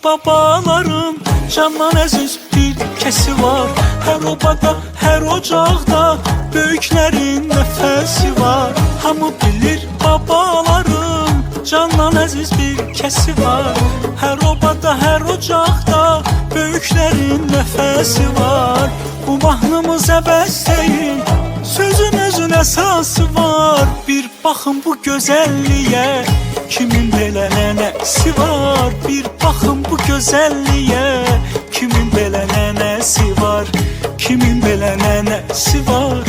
babaların candan əziz bir kəsi var. Hər obada, hər ocaqda böyüklərin nəfəsi var. Hamı bilir babaların candan əziz bir kəsi var. Hər obada, hər ocaqda böyüklərin nəfəsi var. Bu mahnımız əbəs deyil, sözümüzün əsası var. Bir baxın bu gözəlliyə, kimin belə nənəsi var. Bir baxın bu gözəlliyə, kimin belə nənəsi var. Kimin belə nənəsi var.